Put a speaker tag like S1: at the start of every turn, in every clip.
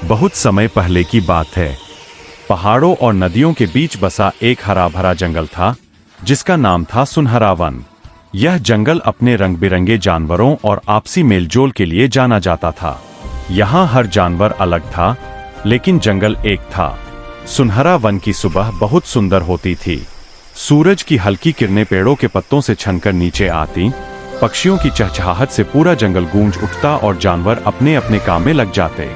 S1: बहुत समय पहले की बात है। पहाड़ों और नदियों के बीच बसा एक हरा भरा जंगल था जिसका नाम था सुनहरा वन। यह जंगल अपने रंग बिरंगे जानवरों और आपसी मेलजोल के लिए जाना जाता था। यहाँ हर जानवर अलग था, लेकिन जंगल एक था। सुनहरा वन की सुबह बहुत सुंदर होती थी। सूरज की हल्की किरणें पेड़ों के पत्तों से छनकर नीचे आती, पक्षियों की चहचहाहट से पूरा जंगल गूंज उठता और जानवर अपने अपने काम में लग जाते।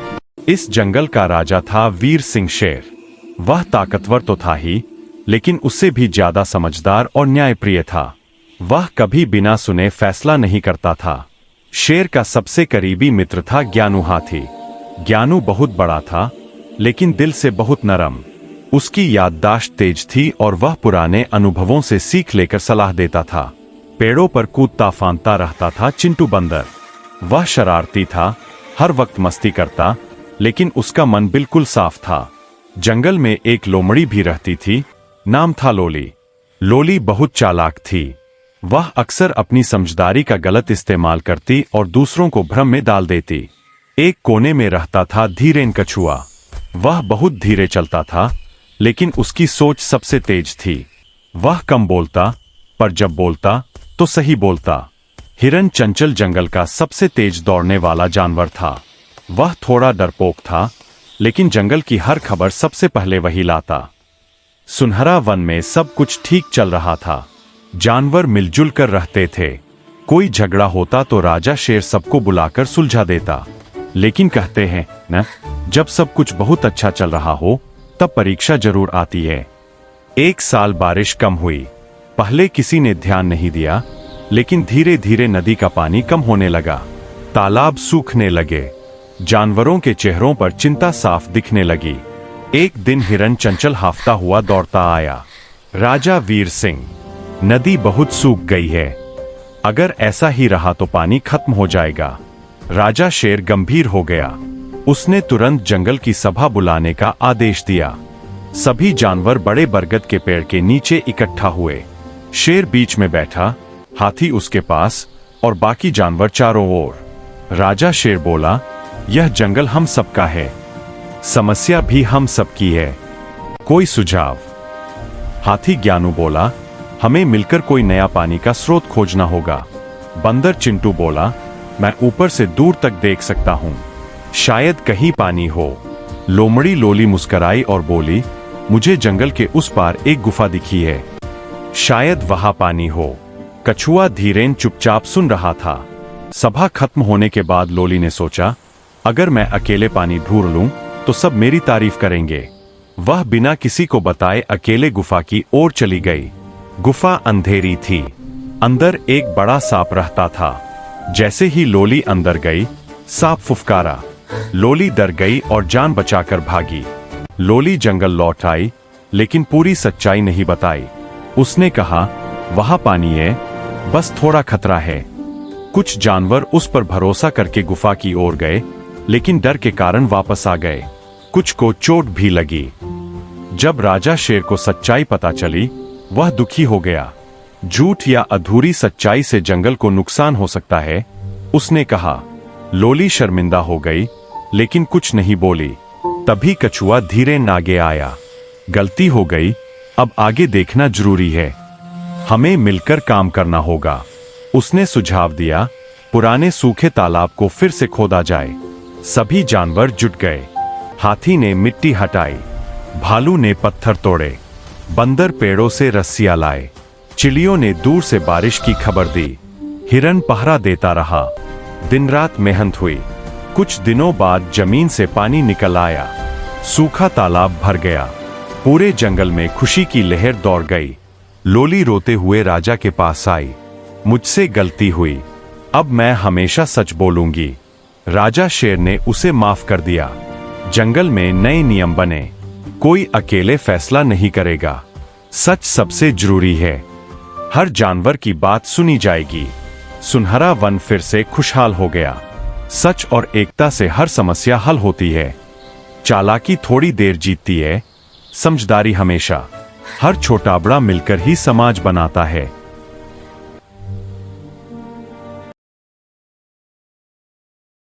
S1: इस जंगल का राजा था वीर सिंह शेर। वह ताकतवर तो था ही, लेकिन उससे भी ज्यादा समझदार और न्यायप्रिय था। वह कभी बिना सुने फैसला नहीं करता था। शेर का सबसे करीबी मित्र था ज्ञानू हाथी। ज्ञानू बहुत बड़ा था, लेकिन दिल से बहुत नरम। उसकी याददाश्त तेज थी और वह पुराने अनुभवों से सीख लेकर सलाह देता था। पेड़ों पर कूदता फांदता रहता था चिंटू बंदर। वह शरारती था, हर वक्त मस्ती करता, लेकिन उसका मन बिल्कुल साफ था। जंगल में एक लोमड़ी भी रहती थी, नाम था लोली। लोली बहुत चालाक थी। वह अक्सर अपनी समझदारी का गलत इस्तेमाल करती और दूसरों को भ्रम में डाल देती। एक कोने में रहता था धीरेन कछुआ। वह बहुत धीरे चलता था, लेकिन उसकी सोच सबसे तेज थी। वह कम बोलता, पर जब बोलता तो सही बोलता। हिरन चंचल जंगल का सबसे तेज दौड़ने वाला जानवर था। वह थोड़ा डरपोक था, लेकिन जंगल की हर खबर सबसे पहले वही लाता। सुनहरा वन में सब कुछ ठीक चल रहा था। जानवर मिलजुल कर रहते थे। कोई झगड़ा होता तो राजा शेर सबको बुलाकर सुलझा देता। लेकिन कहते हैं न, जब सब कुछ बहुत अच्छा चल रहा हो तब परीक्षा जरूर आती है। एक साल बारिश कम हुई। पहले किसी ने ध्यान नहीं दिया, लेकिन धीरे धीरे नदी का पानी कम होने लगा। तालाब सूखने लगे। जानवरों के चेहरों पर चिंता साफ दिखने लगी। एक दिन हिरन चंचल हाफता हुआ दौड़ता आया। राजा वीर सिंह, नदी बहुत सूख गई है। अगर ऐसा ही रहा तो पानी खत्म हो जाएगा। राजा शेर गंभीर हो गया। उसने तुरंत जंगल की सभा बुलाने का आदेश दिया। सभी जानवर बड़े बरगद के पेड़ के नीचे इकट्ठा हुए। शेर बीच में बैठा, हाथी उसके पास और बाकी जानवर चारों ओर। राजा शेर बोला, यह जंगल हम सबका है, समस्या भी हम सबकी है। कोई सुझाव? हाथी ज्ञानू बोला, हमें मिलकर कोई नया पानी का स्रोत खोजना होगा। बंदर चिंटू बोला, मैं ऊपर से दूर तक देख सकता हूं, शायद कहीं पानी हो। लोमड़ी लोली मुस्कुराई और बोली, मुझे जंगल के उस पार एक गुफा दिखी है, शायद वहां पानी हो। कछुआ धीरेन चुपचाप सुन रहा था। सभा खत्म होने के बाद लोली ने सोचा, अगर मैं अकेले पानी ढूंढ लूं तो सब मेरी तारीफ करेंगे। वह बिना किसी को बताए अकेले गुफा की ओर चली गई। गुफा अंधेरी थी। अंदर एक बड़ा सांप रहता था। जैसे ही लोली अंदर गई, सांप फुफकारा। लोली डर गई और जान बचाकर भागी। लोली जंगल लौट आई, लेकिन पूरी सच्चाई नहीं बताई। उसने कहा, वहां पानी है, बस थोड़ा खतरा है। कुछ जानवर उस पर भरोसा करके गुफा की ओर गए, लेकिन डर के कारण वापस आ गए। कुछ को चोट भी लगी। जब राजा शेर को सच्चाई पता चली, वह दुखी हो गया। झूठ या अधूरी सच्चाई से जंगल को नुकसान हो सकता है, उसने कहा। लोली शर्मिंदा हो गई, लेकिन कुछ नहीं बोली। तभी कछुआ धीरे आगे आया। गलती हो गई, अब आगे देखना जरूरी है। हमें मिलकर काम करना होगा। उसने सुझाव दिया, पुराने सूखे तालाब को फिर से खोदा जाए। सभी जानवर जुट गए। हाथी ने मिट्टी हटाई, भालू ने पत्थर तोड़े, बंदर पेड़ों से रस्सियां लाए, चिड़ियों ने दूर से बारिश की खबर दी, हिरन पहरा देता रहा। दिन रात मेहनत हुई। कुछ दिनों बाद जमीन से पानी निकल आया। सूखा तालाब भर गया। पूरे जंगल में खुशी की लहर दौड़ गई। लोली रोते हुए राजा के पास आई, मुझसे गलती हुई, अब मैं हमेशा सच बोलूंगी। राजा शेर ने उसे माफ कर दिया। जंगल में नए नियम बने। कोई अकेले फैसला नहीं करेगा। सच सबसे जरूरी है। हर जानवर की बात सुनी जाएगी। सुनहरा वन फिर से खुशहाल हो गया। सच और एकता से हर समस्या हल होती है। चालाकी थोड़ी देर जीतती है, समझदारी हमेशा। हर छोटा बड़ा मिलकर ही समाज बनाता है।